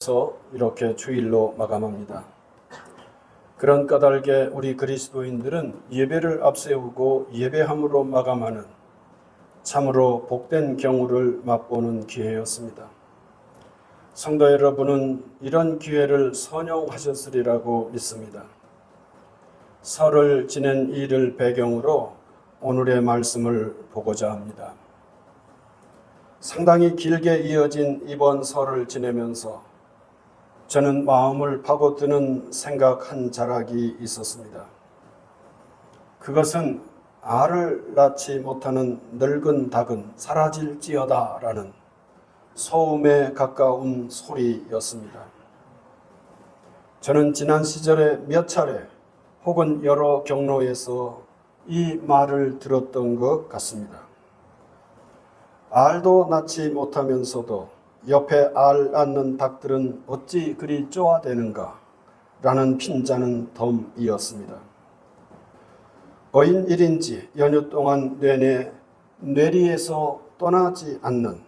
서 이렇게 주일로 마감합니다. 그런 까닭에 우리 그리스도인들은 예배를 앞세우고 예배함으로 마감하는 참으로 복된 경우를 맛보는 기회였습니다. 성도 여러분은 이런 기회를 선용하셨으리라고 믿습니다. 설을 지낸 일을 배경으로 오늘의 말씀을 보고자 합니다. 상당히 길게 이어진 이번 설을 지내면서 저는 마음을 파고드는 생각 한 자락이 있었습니다. 그것은 알을 낳지 못하는 늙은 닭은 사라질지어다 라는 소음에 가까운 소리였습니다. 저는 지난 시절에 몇 차례 혹은 여러 경로에서 이 말을 들었던 것 같습니다. 알도 낳지 못하면서도 옆에 알 낳는 닭들은 어찌 그리 쪼아대는가 라는 핀자는 덤이었습니다. 어인일인지 연휴 동안 내내 뇌리에서 떠나지 않는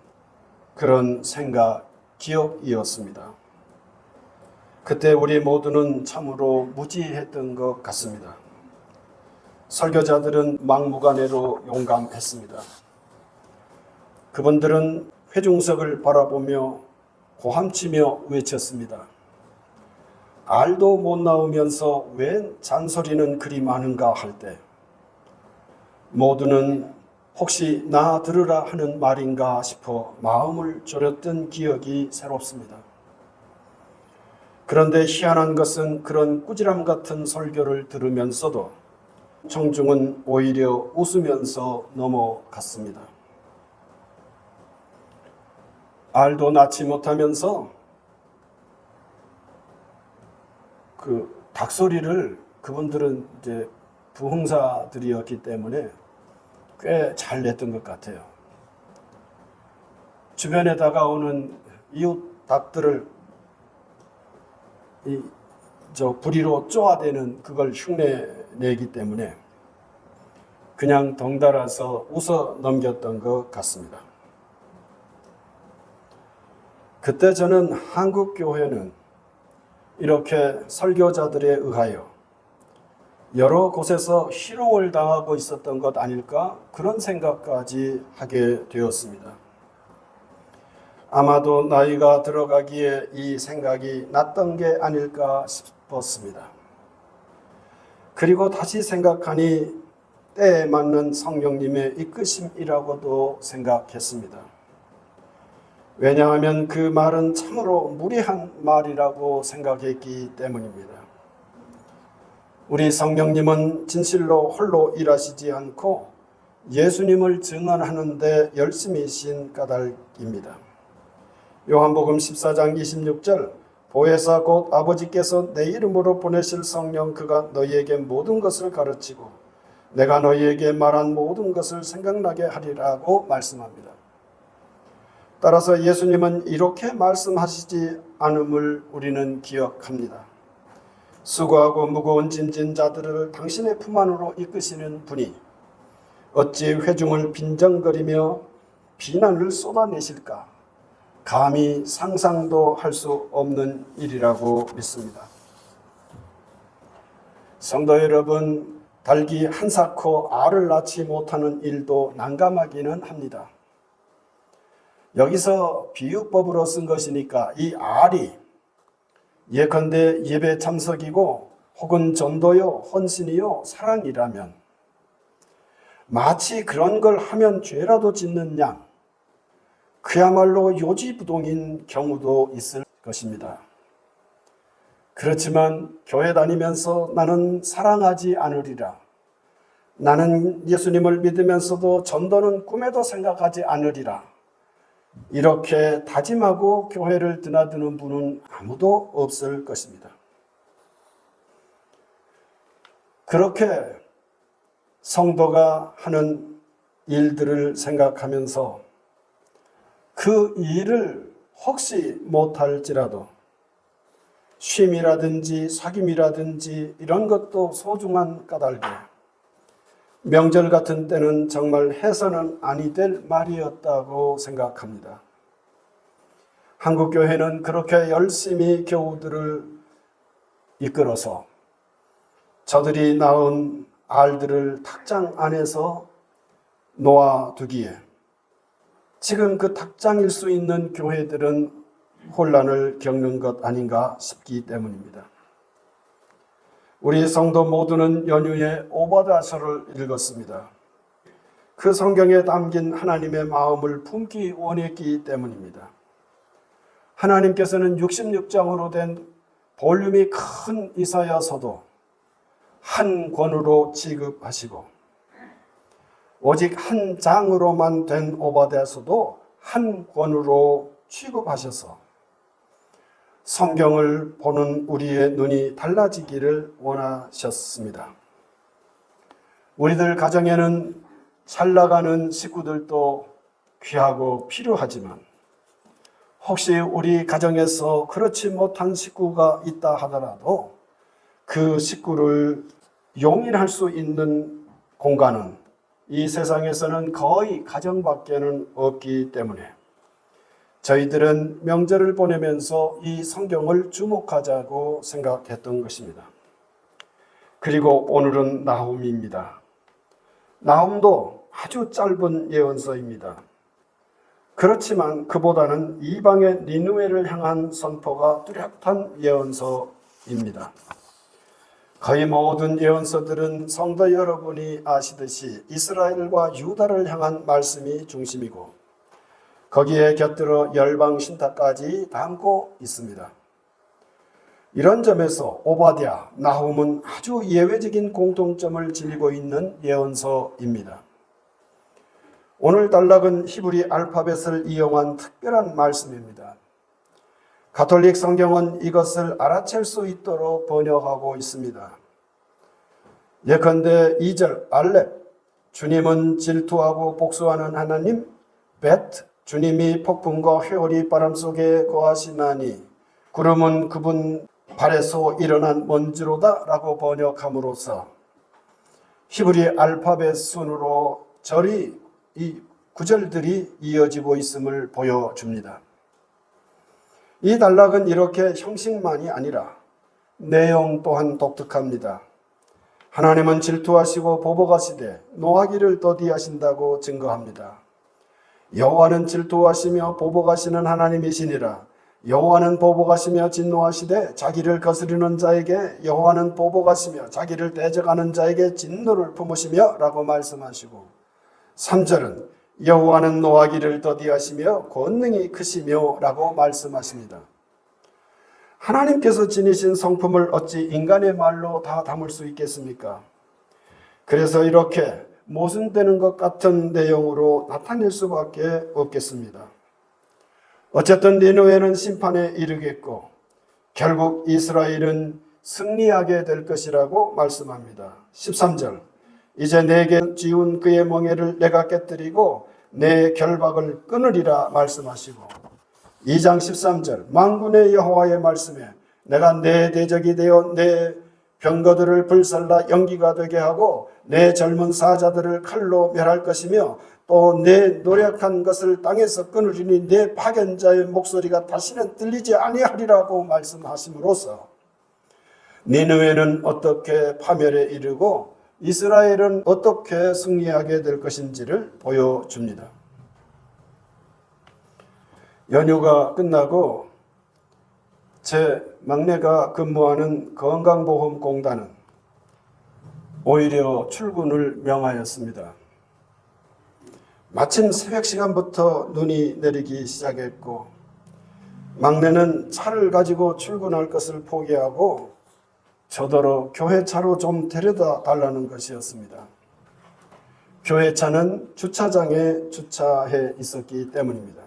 그런 생각, 기억이었습니다. 그때 우리 모두는 참으로 무지했던 것 같습니다. 설교자들은 막무가내로 용감했습니다. 그분들은 회중석을 바라보며 고함치며 외쳤습니다. 알도 못 낳으면서 왜 잔소리는 그리 많은가 할 때 모두는 혹시 나 들으라 하는 말인가 싶어 마음을 졸였던 기억이 새롭습니다. 그런데 희한한 것은 그런 꾸지람 같은 설교를 들으면서도 청중은 오히려 웃으면서 넘어갔습니다. 알도 낳지 못하면서 그 닭소리를 그분들은 이제 부흥사들이었기 때문에 꽤 잘 냈던 것 같아요. 주변에 다가오는 이웃 닭들을 부리로 쪼아대는 그걸 흉내내기 때문에 그냥 덩달아서 웃어 넘겼던 것 같습니다. 그때 저는 한국 교회는 이렇게 설교자들에 의하여 여러 곳에서 희롱을 당하고 있었던 것 아닐까 그런 생각까지 하게 되었습니다. 아마도 나이가 들어가기에 이 생각이 났던 게 아닐까 싶었습니다. 그리고 다시 생각하니 때에 맞는 성령님의 이끄심이라고도 생각했습니다. 왜냐하면 그 말은 참으로 무례한 말이라고 생각했기 때문입니다. 우리 성령님은 진실로 홀로 일하시지 않고 예수님을 증언하는 데 열심이신 까닭입니다. 요한복음 14장 26절 보혜사 곧 아버지께서 내 이름으로 보내실 성령 그가 너희에게 모든 것을 가르치고 내가 너희에게 말한 모든 것을 생각나게 하리라고 말씀합니다. 따라서 예수님은 이렇게 말씀하시지 않음을 우리는 기억합니다. 수고하고 무거운 짐진 자들을 당신의 품 안으로 이끄시는 분이 어찌 회중을 빈정거리며 비난을 쏟아내실까? 감히 상상도 할 수 없는 일이라고 믿습니다. 성도 여러분, 닭이 한사코 알을 낳지 못하는 일도 난감하기는 합니다. 여기서 비유법으로 쓴 것이니까 이 알이 예컨대 예배 참석이고 혹은 전도요, 헌신이요, 사랑이라면 마치 그런 걸 하면 죄라도 짓는 양 그야말로 요지부동인 경우도 있을 것입니다. 그렇지만 교회 다니면서 나는 사랑하지 않으리라. 나는 예수님을 믿으면서도 전도는 꿈에도 생각하지 않으리라. 이렇게 다짐하고 교회를 드나드는 분은 아무도 없을 것입니다. 그렇게 성도가 하는 일들을 생각하면서 그 일을 혹시 못할지라도 쉼이라든지 사귐이라든지 이런 것도 소중한 까닭에 명절 같은 때는 정말 해서는 아니 될 말이었다고 생각합니다. 한국교회는 그렇게 열심히 교우들을 이끌어서 저들이 낳은 알들을 탁장 안에서 놓아두기에 지금 그 탁장일 수 있는 교회들은 혼란을 겪는 것 아닌가 싶기 때문입니다. 우리 성도 모두는 연휴에 오바댜서를 읽었습니다. 그 성경에 담긴 하나님의 마음을 품기 원했기 때문입니다. 하나님께서는 66장으로 된 볼륨이 큰 이사야서도 한 권으로 취급하시고 오직 한 장으로만 된 오바댜서도 한 권으로 취급하셔서 성경을 보는 우리의 눈이 달라지기를 원하셨습니다. 우리들 가정에는 잘 나가는 식구들도 귀하고 필요하지만 혹시 우리 가정에서 그렇지 못한 식구가 있다 하더라도 그 식구를 용인할 수 있는 공간은 이 세상에서는 거의 가정밖에는 없기 때문에 저희들은 명절을 보내면서 이 성경을 주목하자고 생각했던 것입니다. 그리고 오늘은 나훔입니다. 나훔도 아주 짧은 예언서입니다. 그렇지만 그보다는 이방의 니느웨를 향한 선포가 뚜렷한 예언서입니다. 거의 모든 예언서들은 성도 여러분이 아시듯이 이스라엘과 유다를 향한 말씀이 중심이고 거기에 곁들어 열방 신탁까지 담고 있습니다. 이런 점에서 오바댜, 나훔은 아주 예외적인 공통점을 지니고 있는 예언서입니다. 오늘 단락은 히브리 알파벳을 이용한 특별한 말씀입니다. 가톨릭 성경은 이것을 알아챌 수 있도록 번역하고 있습니다. 예컨대 2절 알렙, 주님은 질투하고 복수하는 하나님, 벳, 주님이 폭풍과 회오리 바람 속에 거하시나니 구름은 그분 발에서 일어난 먼지로다 라고 번역함으로써 히브리 알파벳 순으로 이 구절들이 이어지고 있음을 보여줍니다. 이 단락은 이렇게 형식만이 아니라 내용 또한 독특합니다. 하나님은 질투하시고 보복하시되 노하기를 더디하신다고 증거합니다. 여호와는 질투하시며 보복하시는 하나님이시니라. 여호와는 보복하시며 진노하시되 자기를 거스르는 자에게 여호와는 보복하시며 자기를 대적하는 자에게 진노를 품으시며 라고 말씀하시고 3절은 여호와는 노하기를 더디하시며 권능이 크시며 라고 말씀하십니다. 하나님께서 지니신 성품을 어찌 인간의 말로 다 담을 수 있겠습니까? 그래서 이렇게 모순되는 것 같은 내용으로 나타낼 수밖에 없겠습니다. 어쨌든 니느웨는 심판에 이르겠고 결국 이스라엘은 승리하게 될 것이라고 말씀합니다. 13절 이제 내게 지운 그의 멍에를 내가 깨뜨리고 내 결박을 끊으리라 말씀하시고 2장 13절 만군의 여호와의 말씀에 내가 내 대적이 되어 내 병거들을 불살라 연기가 되게 하고 내 젊은 사자들을 칼로 멸할 것이며 또 내 노력한 것을 땅에서 끊으리니 내 파견자의 목소리가 다시는 들리지 아니하리라고 말씀하심으로써 니느웨는 어떻게 파멸에 이르고 이스라엘은 어떻게 승리하게 될 것인지를 보여줍니다. 연휴가 끝나고 제 막내가 근무하는 건강보험공단은 오히려 출근을 명하였습니다. 마침 새벽 시간부터 눈이 내리기 시작했고 막내는 차를 가지고 출근할 것을 포기하고 저더러 교회차로 좀 데려다 달라는 것이었습니다. 교회차는 주차장에 주차해 있었기 때문입니다.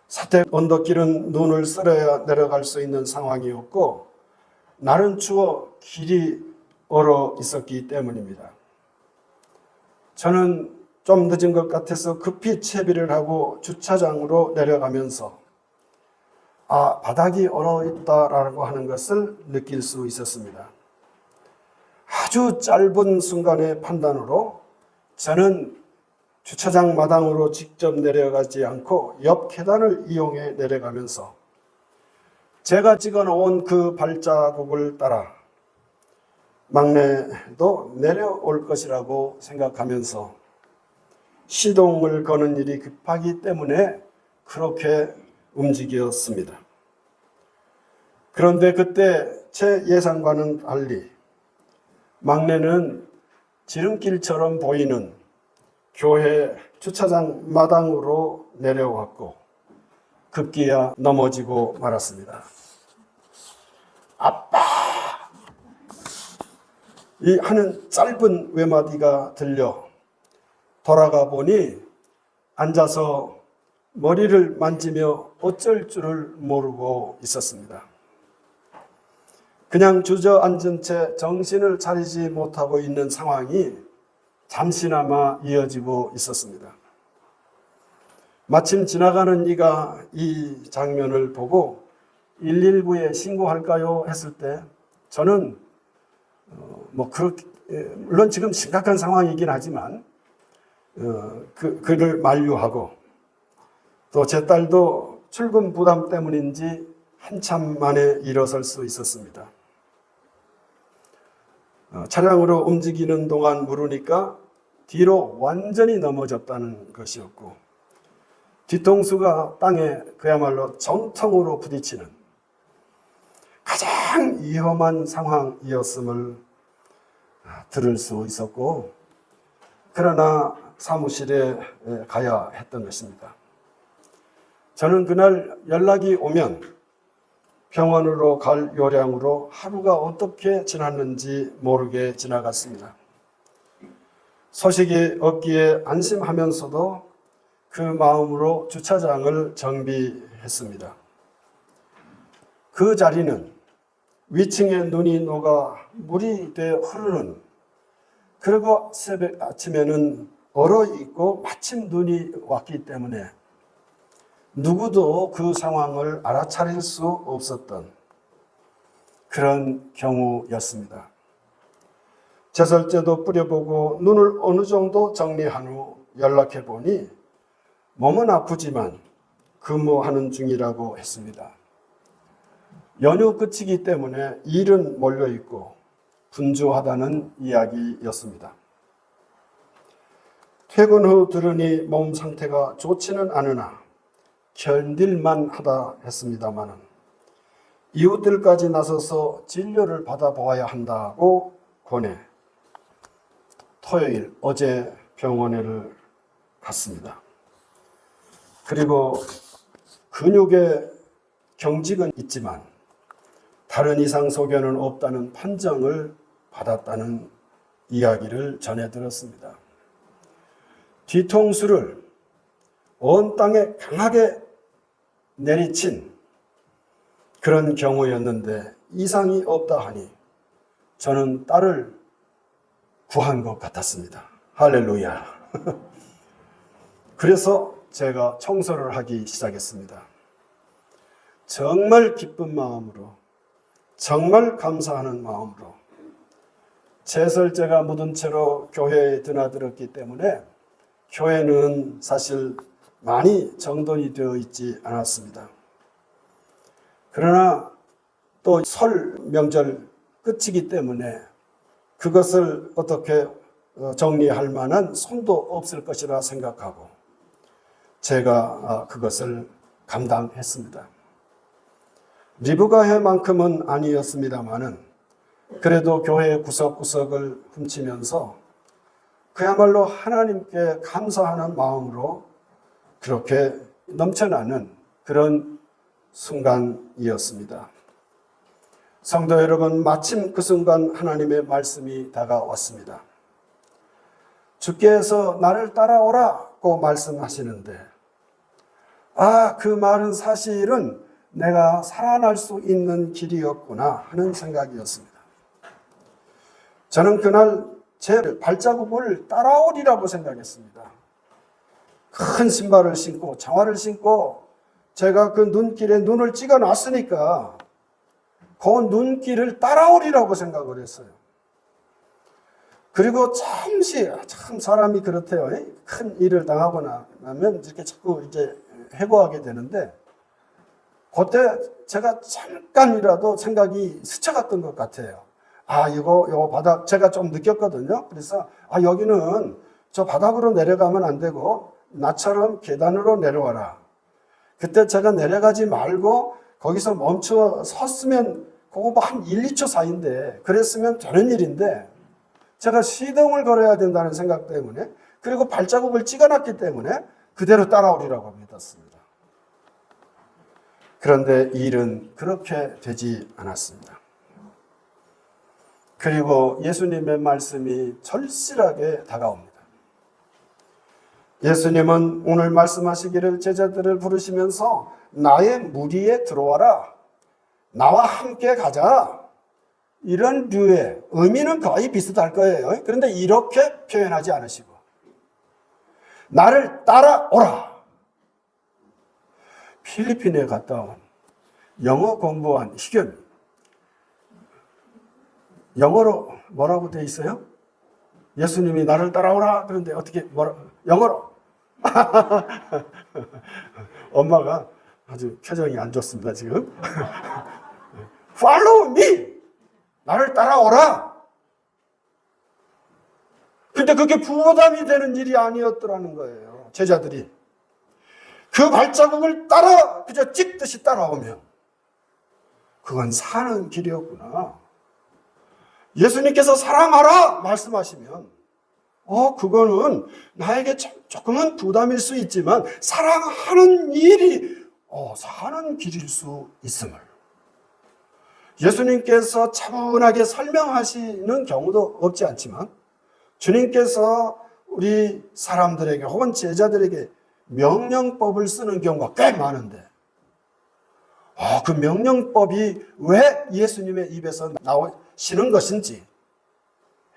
사택 언덕길은 눈을 쓸어야 내려갈 수 있는 상황이었고 날은 추워 길이 얼어 있었기 때문입니다. 저는 좀 늦은 것 같아서 급히 채비를 하고 주차장으로 내려가면서 바닥이 얼어있다라고 하는 것을 느낄 수 있었습니다. 아주 짧은 순간의 판단으로 저는 주차장 마당으로 직접 내려가지 않고 옆 계단을 이용해 내려가면서 제가 찍어놓은 그 발자국을 따라 막내도 내려올 것이라고 생각하면서 시동을 거는 일이 급하기 때문에 그렇게 움직였습니다. 그런데 그때 제 예상과는 달리 막내는 지름길처럼 보이는 교회 주차장 마당으로 내려왔고 급기야 넘어지고 말았습니다. 아빠! 이 하는 짧은 외마디가 들려 돌아가 보니 앉아서 머리를 만지며 어쩔 줄을 모르고 있었습니다. 그냥 주저앉은 채 정신을 차리지 못하고 있는 상황이 잠시나마 이어지고 있었습니다. 마침 지나가는 이가 이 장면을 보고 119에 신고할까요? 했을 때 저는 물론 지금 심각한 상황이긴 하지만 그를 만류하고 또 제 딸도 출근 부담 때문인지 한참 만에 일어설 수 있었습니다. 차량으로 움직이는 동안 물으니까 뒤로 완전히 넘어졌다는 것이었고 뒤통수가 땅에 그야말로 정통으로 부딪히는 가장 위험한 상황이었음을 들을 수 있었고 그러나 사무실에 가야 했던 것입니다. 저는 그날 연락이 오면 병원으로 갈 요량으로 하루가 어떻게 지났는지 모르게 지나갔습니다. 소식이 없기에 안심하면서도 그 마음으로 주차장을 정비했습니다. 그 자리는 위층에 눈이 녹아 물이 되어 흐르는 그리고 새벽 아침에는 얼어있고 마침 눈이 왔기 때문에 누구도 그 상황을 알아차릴 수 없었던 그런 경우였습니다. 제설제도 뿌려보고 눈을 어느 정도 정리한 후 연락해 보니 몸은 아프지만 근무하는 중이라고 했습니다. 연휴 끝이기 때문에 일은 몰려있고 분주하다는 이야기였습니다. 퇴근 후 들으니 몸 상태가 좋지는 않으나 견딜만 하다 했습니다마는 이웃들까지 나서서 진료를 받아보아야 한다고 권해 토요일 어제 병원에를 갔습니다. 그리고 근육에 경직은 있지만 다른 이상 소견은 없다는 판정을 받았다는 이야기를 전해 들었습니다. 뒤통수를 온 땅에 강하게 내리친 그런 경우였는데 이상이 없다 하니 저는 딸을 구한 것 같았습니다. 할렐루야. 그래서 제가 청소를 하기 시작했습니다. 정말 기쁜 마음으로, 정말 감사하는 마음으로 제설제가 묻은 채로 교회에 드나들었기 때문에 교회는 사실 많이 정돈이 되어 있지 않았습니다. 그러나 또 설 명절 끝이기 때문에 그것을 어떻게 정리할 만한 손도 없을 것이라 생각하고 제가 그것을 감당했습니다. 리브가회만큼은 아니었습니다마는 그래도 교회 구석구석을 훔치면서 그야말로 하나님께 감사하는 마음으로 그렇게 넘쳐나는 그런 순간이었습니다. 성도 여러분, 마침 그 순간 하나님의 말씀이 다가왔습니다. 주께서 나를 따라오라고 말씀하시는데 그 말은 사실은 내가 살아날 수 있는 길이었구나 하는 생각이었습니다. 저는 그날 제 발자국을 따라오리라고 생각했습니다. 큰 신발을 신고 장화를 신고 제가 그 눈길에 눈을 찍어 놨으니까 그 눈길을 따라오리라고 생각을 했어요. 그리고 잠시 참 사람이 그렇대요. 큰 일을 당하거나 하면 이렇게 자꾸 이제 해고하게 되는데 그때 제가 잠깐이라도 생각이 스쳐갔던 것 같아요. 아, 이거 바닥 제가 좀 느꼈거든요. 그래서 여기는 저 바닥으로 내려가면 안 되고 나처럼 계단으로 내려와라. 그때 제가 내려가지 말고 거기서 멈춰 섰으면 그거 한 1, 2초 사이인데 그랬으면 되는 일인데 제가 시동을 걸어야 된다는 생각 때문에 그리고 발자국을 찍어놨기 때문에 그대로 따라오리라고 믿었습니다. 그런데 일은 그렇게 되지 않았습니다. 그리고 예수님의 말씀이 절실하게 다가옵니다. 예수님은 오늘 말씀하시기를 제자들을 부르시면서 나의 무리에 들어와라. 나와 함께 가자. 이런 류의 의미는 거의 비슷할 거예요. 그런데 이렇게 표현하지 않으시고 나를 따라오라. 필리핀에 갔다 온 영어 공부한 희겸. 영어로 뭐라고 돼 있어요? 예수님이 나를 따라오라. 그런데 어떻게 영어로. 엄마가 아주 표정이 안 좋습니다, 지금. Follow me. 나를 따라오라. 근데 그게 부담이 되는 일이 아니었더라는 거예요. 제자들이. 그 발자국을 따라 그저 찍듯이 따라오면 그건 사는 길이었구나. 예수님께서 사랑하라 말씀하시면 그거는 나에게 조금은 부담일 수 있지만 사랑하는 일이 사는 길일 수 있음을 예수님께서 차분하게 설명하시는 경우도 없지 않지만 주님께서 우리 사람들에게 혹은 제자들에게 명령법을 쓰는 경우가 꽤 많은데 그 명령법이 왜 예수님의 입에서 나오시는 것인지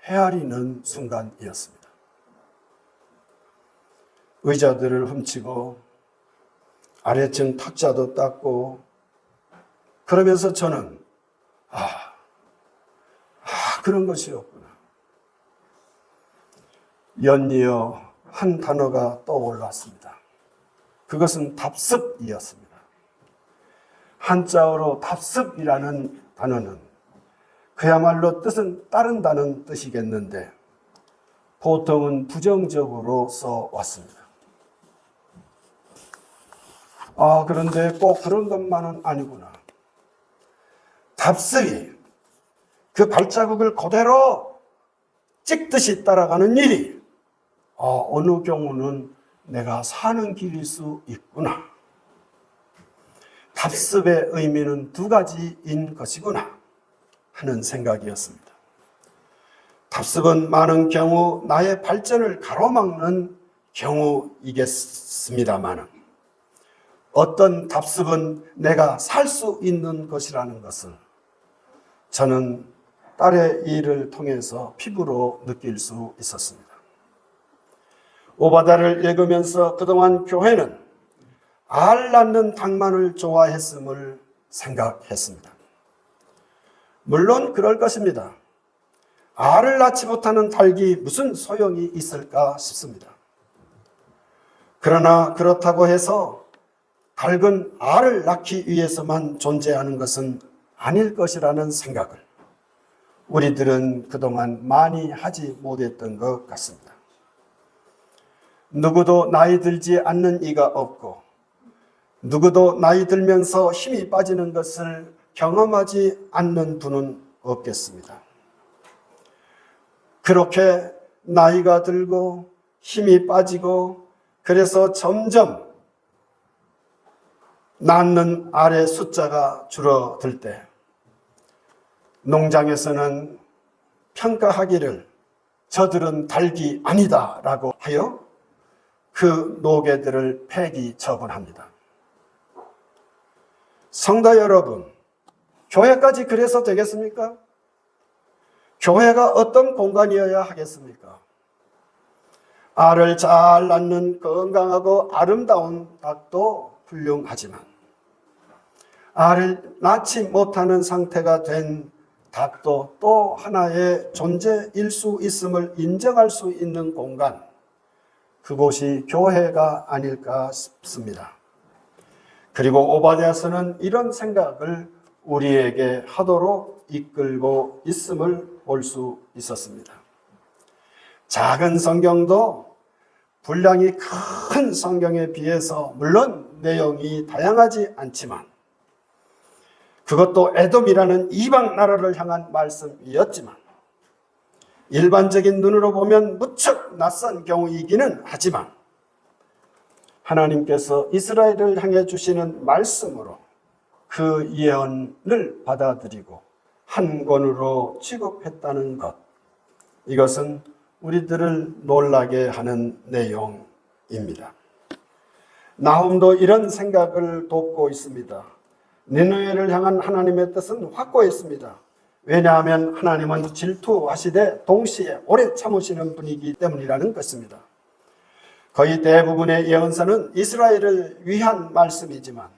헤아리는 순간이었습니다. 의자들을 훔치고 아래층 탁자도 닦고 그러면서 저는 그런 것이었구나. 연이어 한 단어가 떠올랐습니다. 그것은 답습이었습니다. 한자어로 답습이라는 단어는 그야말로 뜻은 따른다는 뜻이겠는데 보통은 부정적으로 써왔습니다. 그런데 꼭 그런 것만은 아니구나. 답습이 그 발자국을 그대로 찍듯이 따라가는 일이 어느 경우는 내가 사는 길일 수 있구나. 답습의 의미는 두 가지인 것이구나 하는 생각이었습니다. 답습은 많은 경우 나의 발전을 가로막는 경우이겠습니다만 어떤 답습은 내가 살 수 있는 것이라는 것을 저는 딸의 일을 통해서 피부로 느낄 수 있었습니다. 오바다를 읽으면서 그동안 교회는 알 낳는 닭만을 좋아했음을 생각했습니다. 물론 그럴 것입니다. 알을 낳지 못하는 닭이 무슨 소용이 있을까 싶습니다. 그러나 그렇다고 해서 닭은 알을 낳기 위해서만 존재하는 것은 아닐 것이라는 생각을 우리들은 그동안 많이 하지 못했던 것 같습니다. 누구도 나이 들지 않는 이가 없고 누구도 나이 들면서 힘이 빠지는 것을 경험하지 않는 분은 없겠습니다. 그렇게 나이가 들고 힘이 빠지고 그래서 점점 낳는 알의 숫자가 줄어들 때 농장에서는 평가하기를 저들은 닭이 아니다 라고 하여 그 노개들을 폐기 처분합니다. 성도 여러분, 교회까지 그래서 되겠습니까? 교회가 어떤 공간이어야 하겠습니까? 알을 잘 낳는 건강하고 아름다운 닭도 훌륭하지만 알을 낳지 못하는 상태가 된 닭도 또 하나의 존재일 수 있음을 인정할 수 있는 공간, 그곳이 교회가 아닐까 싶습니다. 그리고 오바댜서는 이런 생각을 우리에게 하도록 이끌고 있음을 볼 수 있었습니다. 작은 성경도 분량이 큰 성경에 비해서 물론 내용이 다양하지 않지만, 그것도 에돔이라는 이방 나라를 향한 말씀이었지만, 일반적인 눈으로 보면 무척 낯선 경우이기는 하지만, 하나님께서 이스라엘을 향해 주시는 말씀으로 그 예언을 받아들이고 한 권으로 취급했다는 것, 이것은 우리들을 놀라게 하는 내용입니다. 나훔도 이런 생각을 돕고 있습니다. 니느웨를 향한 하나님의 뜻은 확고했습니다. 왜냐하면 하나님은 질투하시되 동시에 오래 참으시는 분이기 때문이라는 것입니다. 거의 대부분의 예언서는 이스라엘을 위한 말씀이지만,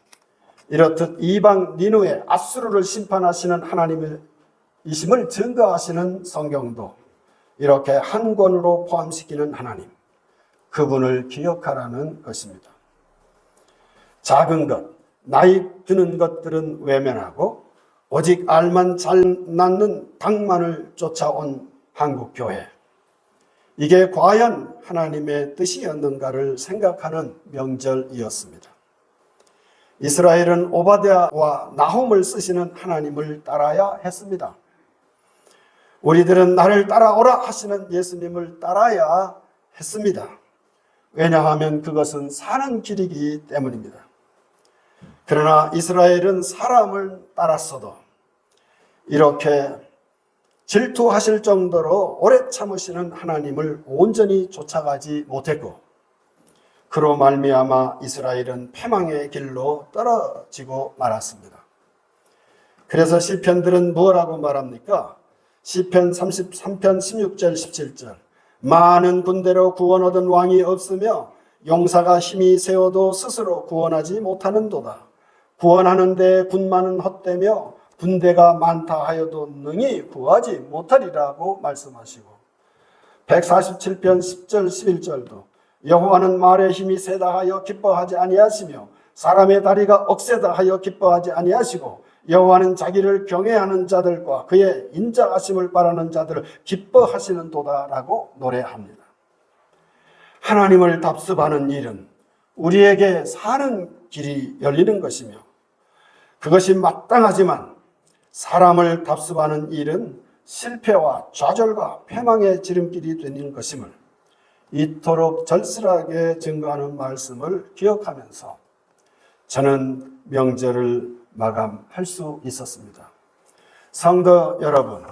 이렇듯 이방 니느웨 아수르를 심판하시는 하나님이심을 증거하시는 성경도 이렇게 한 권으로 포함시키는 하나님, 그분을 기억하라는 것입니다. 작은 것, 나이 드는 것들은 외면하고 오직 알만 잘 낳는 닭만을 쫓아온 한국교회, 이게 과연 하나님의 뜻이었는가를 생각하는 명절이었습니다. 이스라엘은 오바댜와 나훔을 쓰시는 하나님을 따라야 했습니다. 우리들은 나를 따라오라 하시는 예수님을 따라야 했습니다. 왜냐하면 그것은 사는 길이기 때문입니다. 그러나 이스라엘은 사람을 따랐어도 이렇게 질투하실 정도로 오래 참으시는 하나님을 온전히 쫓아가지 못했고, 그로 말미암아 이스라엘은 패망의 길로 떨어지고 말았습니다. 그래서 시편들은 뭐라고 말합니까? 시편 33편 16절 17절, 많은 군대로 구원 얻은 왕이 없으며 용사가 힘이 세워도 스스로 구원하지 못하는도다. 구원하는 데 군마는 헛되며 군대가 많다 하여도 능히 구하지 못하리라고 말씀하시고, 147편 10절 11절도 여호와는 말의 힘이 세다 하여 기뻐하지 아니하시며 사람의 다리가 억세다 하여 기뻐하지 아니하시고 여호와는 자기를 경외하는 자들과 그의 인자하심을 바라는 자들을 기뻐하시는도다라고 노래합니다. 하나님을 답습하는 일은 우리에게 사는 길이 열리는 것이며, 그것이 마땅하지만 사람을 답습하는 일은 실패와 좌절과 패망의 지름길이 되는 것임을 이토록 절실하게 증거하는 말씀을 기억하면서 저는 명절을 마감할 수 있었습니다. 성도 여러분,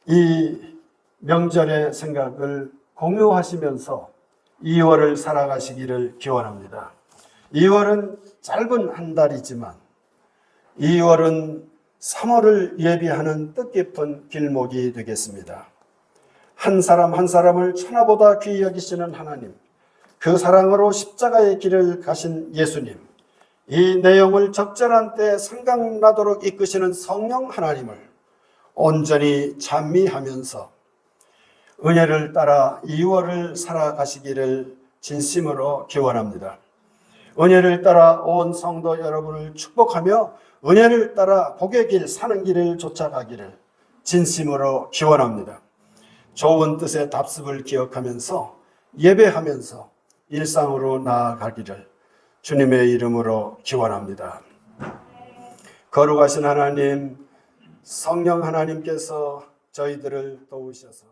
이 명절의 생각을 공유하시면서 2월을 살아가시기를 기원합니다. 2월은 짧은 한 달이지만 2월은 3월을 예비하는 뜻깊은 길목이 되겠습니다. 한 사람 한 사람을 천하보다 귀히 여기시는 하나님, 그 사랑으로 십자가의 길을 가신 예수님, 이 내용을 적절한 때에 생각나도록 이끄시는 성령 하나님을 온전히 찬미하면서 은혜를 따라 2월을 살아가시기를 진심으로 기원합니다. 은혜를 따라 온 성도 여러분을 축복하며 은혜를 따라 복의 길, 사는 길을 쫓아가기를 진심으로 기원합니다. 좋은 뜻의 답습을 기억하면서 예배하면서 일상으로 나아가기를 주님의 이름으로 기원합니다. 거룩하신 하나님, 성령 하나님께서 저희들을 도우셔서